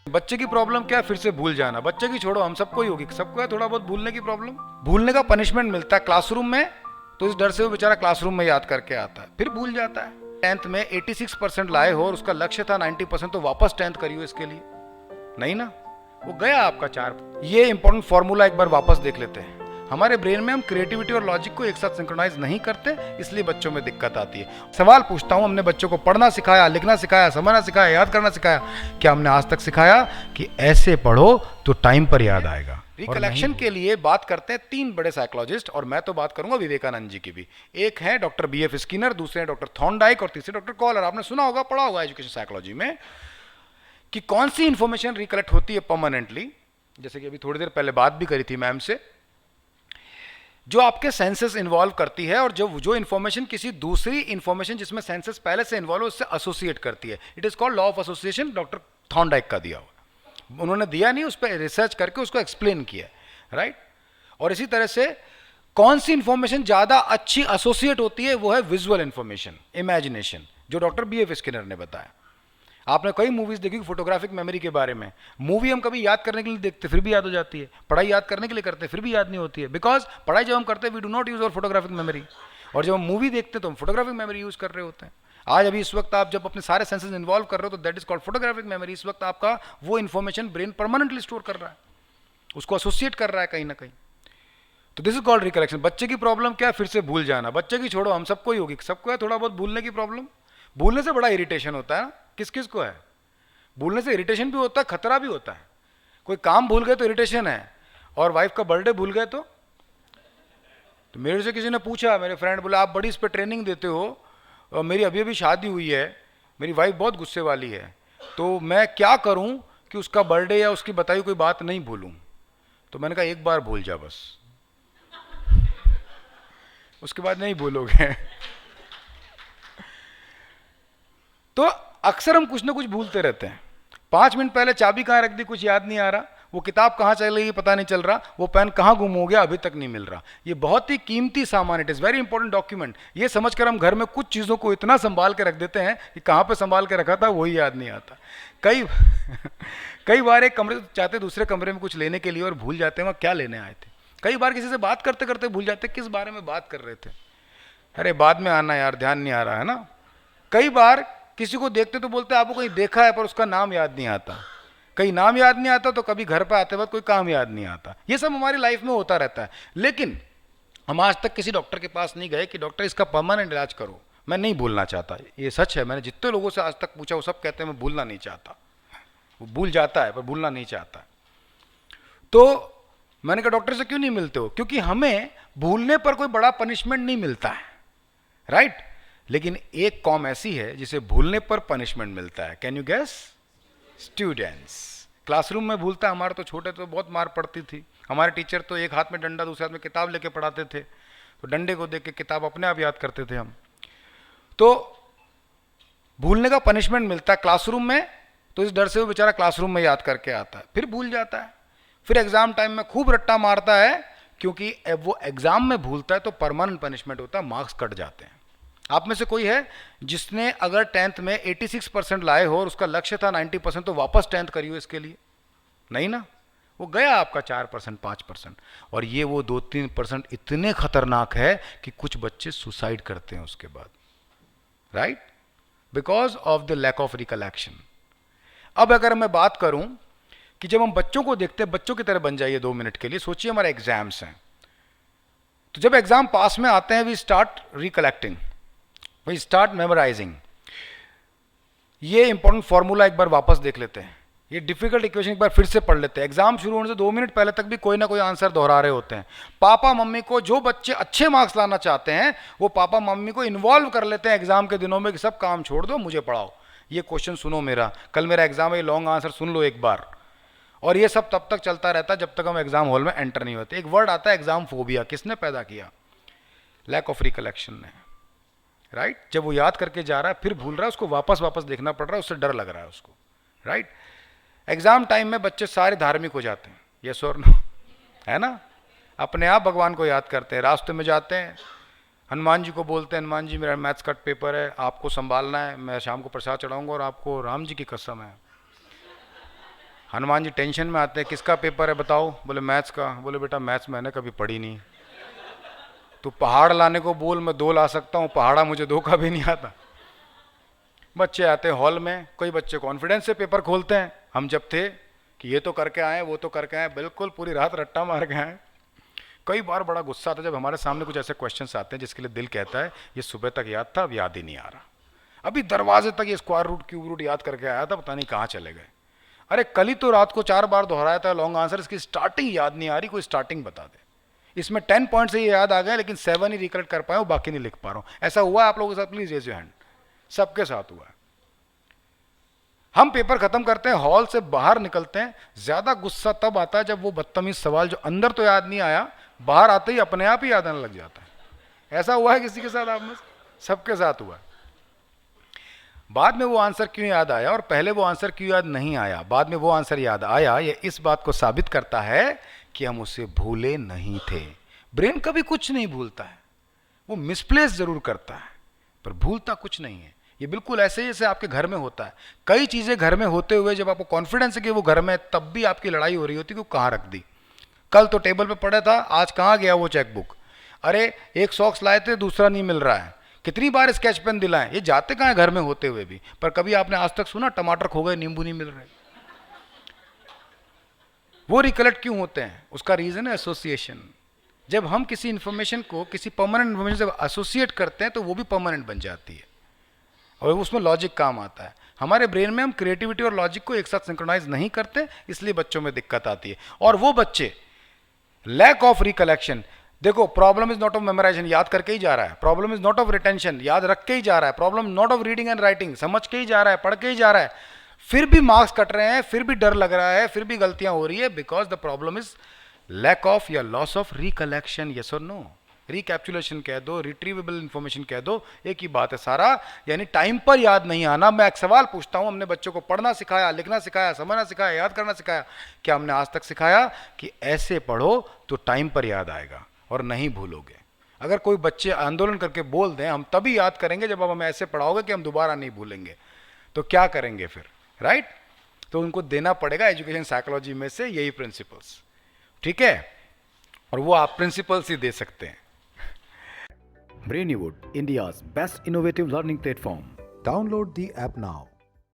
बच्चे की प्रॉब्लम क्या है? फिर से भूल जाना। बच्चे की छोड़ो, हम सबको ही होगी, सबको है थोड़ा बहुत भूलने की प्रॉब्लम। भूलने का पनिशमेंट मिलता है क्लासरूम में, तो इस डर से वो बेचारा क्लासरूम में याद करके आता है, फिर भूल जाता है। 10th में 86% लाए हो और उसका लक्ष्य था 90%, तो वापस 10th करियो इसके लिए। नहीं ना, वो गया आपका 4। ये इंपॉर्टेंट फॉर्मूला एक बार वापस देख लेते हैं। हमारे ब्रेन में हम क्रिएटिविटी और लॉजिक को एक साथ सिंक्रोनाइज नहीं करते, इसलिए बच्चों में दिक्कत आती है। सवाल पूछता हूं, हमने बच्चों को पढ़ना सिखाया, लिखना सिखाया, समझना सिखाया, याद करना सिखाया? क्या हमने आज तक सिखाया कि ऐसे पढ़ो तो टाइम पर याद आएगा? रिकलेक्शन के लिए बात करते हैं 3 बड़े साइकोलॉजिस्ट, और मैं तो बात करूंगा विवेकानंद जी की भी। एक है डॉक्टर BF स्किनर, दूसरे हैं डॉक्टर थॉर्नडाइक और तीसरे डॉक्टर कॉलर। आपने सुना होगा, पढ़ा होगा एजुकेशन साइकोलॉजी में कि कौन सी इंफॉर्मेशन रिकलेक्ट होती है परमानेंटली। जैसे कि अभी थोड़ी देर पहले बात भी करी थी मैम से, जो आपके सेंसेस इन्वॉल्व करती है, और जो इंफॉर्मेशन किसी दूसरी इंफॉर्मेशन जिसमें सेंसेस पहले से इन्वॉल्व उससे एसोसिएट करती है। It is called law of association, doctor Thorndike का दिया हुआ। उन्होंने दिया नहीं, उस पर रिसर्च करके उसको एक्सप्लेन किया, राइट। और इसी तरह से कौन सी इंफॉर्मेशन ज्यादा अच्छी एसोसिएट होती है, वो है विजुअल इंफॉर्मेशन, इमेजिनेशन, जो डॉक्टर BF स्किनर ने बताया। आपने कई मूवीज देखी फोटोग्राफिक मेमोरी के बारे में। मूवी हम कभी याद करने के लिए देखते फिर भी याद हो जाती है, पढ़ाई याद करने के लिए करते फिर भी याद नहीं होती है, बिकॉज पढ़ाई जब हम करते हैं वी डू नॉट यूज और फोटोग्राफिक मेमोरी, और जब हम मूवी देखते हैं तो हम फोटोग्राफिक मेमोरी यूज कर रहे होते हैं। आज अभी इस वक्त आप जब अपने सारे सेंसेस इन्वॉल्व कर रहे हो तो that is called photographic memory. इस वक्त आपका वो इन्फॉर्मेशन ब्रेन परमानेंटली स्टोर कर रहा है, उसको एसोसिएट कर रहा है कहीं ना कहीं। तो दिस इज कॉल्ड रिकलेक्शन। बच्चे की प्रॉब्लम क्या है? फिर से भूल जाना। बच्चे की छोड़ो, हम सबको ही होगी, सबको है थोड़ा बहुत भूलने की प्रॉब्लम। भूलने से बड़ा इरिटेशन होता है, किस किस को है? भूलने से इरिटेशन भी होता है, खतरा भी होता है। कोई काम भूल गए तो इरिटेशन है, और वाइफ का बर्थडे भूल गए तो मेरे से किसी ने पूछा, मेरे फ्रेंड बोला आप बड़ी इस पर ट्रेनिंग देते हो, और मेरी अभी अभी शादी हुई है, मेरी वाइफ बहुत गुस्से वाली है, तो मैं क्या करूं कि उसका बर्थडे या उसकी बताई कोई बात नहीं भूलूं? तो मैंने कहा एक बार भूल जा बस, उसके बाद नहीं भूलोगे। तो अक्सर हम कुछ ना कुछ भूलते रहते हैं। 5 मिनट पहले चाबी कहाँ रख दी, कुछ याद नहीं आ रहा। वो किताब कहाँ चल गई पता नहीं चल रहा। वो पेन कहाँ गुम हो गया, अभी तक नहीं मिल रहा। ये बहुत ही कीमती सामान, it is very important document. ये समझकर हम घर में कुछ चीज़ों को इतना संभाल के रख देते हैं कि कहाँ पे संभाल के रखा था वही याद नहीं आता। कई कई बार एक कमरे चाहते दूसरे कमरे में कुछ लेने के लिए और भूल जाते हैं वहाँ क्या लेने आए थे। कई बार किसी से बात करते करते भूल जाते किस बारे में बात कर रहे थे। अरे बाद में आना यार, ध्यान नहीं आ रहा है ना। कई बार किसी को देखते तो बोलते आपको कहीं देखा है, पर उसका नाम याद नहीं आता। कहीं नाम याद नहीं आता तो कभी घर पे आते वक्त कोई काम याद नहीं आता। ये सब हमारी लाइफ में होता रहता है, लेकिन हम आज तक किसी डॉक्टर के पास नहीं गए कि डॉक्टर इसका परमानेंट इलाज करो। मैं नहीं भूलना चाहता, ये सच है। मैंने जितने लोगों से आज तक पूछा वो सब कहते हैं मैं भूलना नहीं चाहता। वो भूल जाता है पर भूलना नहीं चाहता। तो मैंने कहा डॉक्टर से क्यों नहीं मिलते हो? क्योंकि हमें भूलने पर कोई बड़ा पनिशमेंट नहीं मिलता है, राइट। लेकिन एक कॉम ऐसी है जिसे भूलने पर पनिशमेंट मिलता है। Can you guess? Students. Classroom में भूलता है। हमारे तो छोटे तो बहुत मार पड़ती थी। हमारे टीचर तो एक हाथ में डंडा दूसरे हाथ में किताब लेके पढ़ाते थे, तो डंडे को देख के किताब अपने आप याद करते थे हम। तो भूलने का पनिशमेंट मिलता है क्लासरूम में, तो इस डर से वो बेचारा क्लासरूम में याद करके आता है, फिर भूल जाता है। फिर एग्जाम टाइम में खूब रट्टा मारता है, क्योंकि वो एग्जाम में भूलता है तो परमानेंट पनिशमेंट होता है, मार्क्स कट जाते हैं। आप में से कोई है जिसने अगर 10th में 86% लाए हो और उसका लक्ष्य था 90%, तो वापस 10th करियो इसके लिए? नहीं ना, वो गया आपका 4%, 5%। और ये वो 2-3% इतने खतरनाक है कि कुछ बच्चे सुसाइड करते हैं उसके बाद, right, because of the lack of recollection. अब अगर मैं बात करूं कि जब हम बच्चों को देखते हैं, बच्चों की तरह बन जाइए 2 मिनट के लिए। सोचिए हमारे एग्जाम्स हैं, तो जब एग्जाम पास में आते हैं we start recollecting, we start memorising. ये इंपॉर्टेंट फॉर्मूला एक बार वापस देख लेते हैं। ये डिफिकल्ट इक्वेशन एक बार फिर से पढ़ लेते हैं। एग्जाम शुरू होने से 2 मिनट पहले तक भी कोई ना कोई आंसर दोहरा रहे होते हैं। पापा मम्मी को, जो बच्चे अच्छे मार्क्स लाना चाहते हैं वो पापा मम्मी को इन्वॉल्व कर लेते हैं एग्जाम के दिनों में कि सब काम छोड़ दो मुझे पढ़ाओ, ये क्वेश्चन सुनो, मेरा कल मेरा एग्जाम है, ये लॉन्ग आंसर सुन लो एक बार। और ये सब तब तक चलता रहता है जब तक हम एग्जाम हॉल में एंटर नहीं होते। एक वर्ड आता है एग्जाम फोबिया। किसने पैदा किया? लैक ऑफ रिकलेक्शन ने, राइट। जब वो याद करके जा रहा है फिर भूल रहा है, उसको वापस वापस देखना पड़ रहा है, उससे डर लग रहा है उसको, राइट। एग्जाम टाइम में बच्चे सारे धार्मिक हो जाते हैं, यस और नो, है ना। अपने आप भगवान को याद करते हैं, रास्ते में जाते हैं, हनुमान जी को बोलते हैं, हनुमान जी मेरा मैथ्स का पेपर है, आपको संभालना है, मैं शाम को प्रसाद चढ़ाऊंगा और आपको राम जी की कसम है। हनुमान जी टेंशन में आते हैं, किसका पेपर है बताओ? बोले मैथ्स का। बोले बेटा मैथ्स मैंने कभी पढ़ी नहीं, तो पहाड़ लाने को बोल, मैं 2 ला सकता हूँ, पहाड़ा मुझे 2 का भी नहीं आता। बच्चे आते हैं हॉल में, कोई बच्चे कॉन्फिडेंस से पेपर खोलते हैं, हम जब थे कि ये तो करके आए, वो तो करके आए, बिल्कुल पूरी रात रट्टा मार के आए। कई बार बड़ा गुस्सा आता है जब हमारे सामने कुछ ऐसे क्वेश्चंस आते हैं जिसके लिए दिल कहता है ये सुबह तक याद था, अब याद ही नहीं आ रहा, अभी दरवाजे तक ये स्क्वायर रूट क्यूब रूट याद करके आया था, पता नहीं कहाँ चले गए। अरे कल ही तो रात को 4 बार दोहराया था लॉन्ग आंसर, इसकी स्टार्टिंग याद नहीं आ रही, कोई स्टार्टिंग बता दे। इसमें 10 पॉइंट से ये याद आ गए, लेकिन 7 ही रिकलेक्ट कर पाए, बाकी नहीं लिख पा रहा हूँ। ऐसा हुआ है आप लोगों के साथ? Please raise your hand. सबके साथ हुआ है। हम पेपर खत्म करते हैं, हॉल से बाहर निकलते हैं, ज्यादा गुस्सा तब आता है जब वो बदतमीज सवाल जो अंदर तो याद नहीं आया, बाहर आते ही अपने आप ही याद आने लग जाता है। ऐसा हुआ है किसी के साथ? आप में सबके साथ हुआ है। बाद में वो आंसर क्यों याद आया और पहले वो आंसर क्यों याद नहीं आया, बाद में वो आंसर याद आया, ये इस बात को साबित करता है कि हम उसे भूले नहीं थे। ब्रेन कभी कुछ नहीं भूलता है, वो मिसप्लेस जरूर करता है पर भूलता कुछ नहीं है। ये बिल्कुल ऐसे ही जैसे आपके घर में होता है, कई चीजें घर में होते हुए जब आपको कॉन्फिडेंस है कि वो घर में, तब भी आपकी लड़ाई हो रही होती है कि वो कहाँ रख दी। कल तो टेबल पे पड़ा था, आज कहाँ गया वो चेकबुक? अरे एक सॉक्स लाए थे, दूसरा नहीं मिल रहा है। कितनी बार स्केच पेन दिलाएं, ये जाते कहाँ है घर में होते हुए भी। पर कभी आपने आज तक सुना टमाटर खो गए, नींबू नहीं मिल रहे? वो रिकलेक्ट क्यों होते हैं? उसका रीजन है एसोसिएशन। जब हम किसी इंफॉर्मेशन को किसी परमानेंट इंफॉर्मेशन से एसोसिएट करते हैं तो वो भी परमानेंट बन जाती है और उसमें लॉजिक काम आता है। हमारे ब्रेन में हम क्रिएटिविटी और लॉजिक को एक साथ सिंक्रोनाइज नहीं करते, इसलिए बच्चों में दिक्कत आती है। और वो बच्चे लैक ऑफ रिकलेक्शन, देखो problem is not of memorisation, याद करके ही जा रहा है। Problem is not of retention, याद रख के ही जा रहा है। Problem not of reading and writing, समझ के ही जा रहा है, पढ़ के ही जा रहा है, फिर भी मार्क्स कट रहे हैं, फिर भी डर लग रहा है, फिर भी गलतियां हो रही है, because the problem is lack of या लॉस ऑफ रिकलेक्शन। यस और नो? रिकैप्चुलेशन कह दो, रिट्रीवेबल इंफॉर्मेशन कह दो, एक ही बात है सारा। यानी टाइम पर याद नहीं आना। मैं एक सवाल पूछता हूं, हमने बच्चों को पढ़ना सिखाया, लिखना सिखाया, समझना सिखाया, याद करना सिखाया, क्या हमने आज तक सिखाया कि ऐसे पढ़ो तो टाइम पर याद आएगा और नहीं भूलोगे? अगर कोई बच्चे आंदोलन करके बोल दें हम तभी याद करेंगे जब आप हमें ऐसे पढ़ाओगे कि हम दोबारा नहीं भूलेंगे, तो क्या करेंगे फिर? राइट? तो उनको देना पड़ेगा एजुकेशन साइकोलॉजी में से यही प्रिंसिपल्स, ठीक है? और वो आप प्रिंसिपल्स ही दे सकते हैं। Brainywood, India's best innovative learning platform. Download the app now.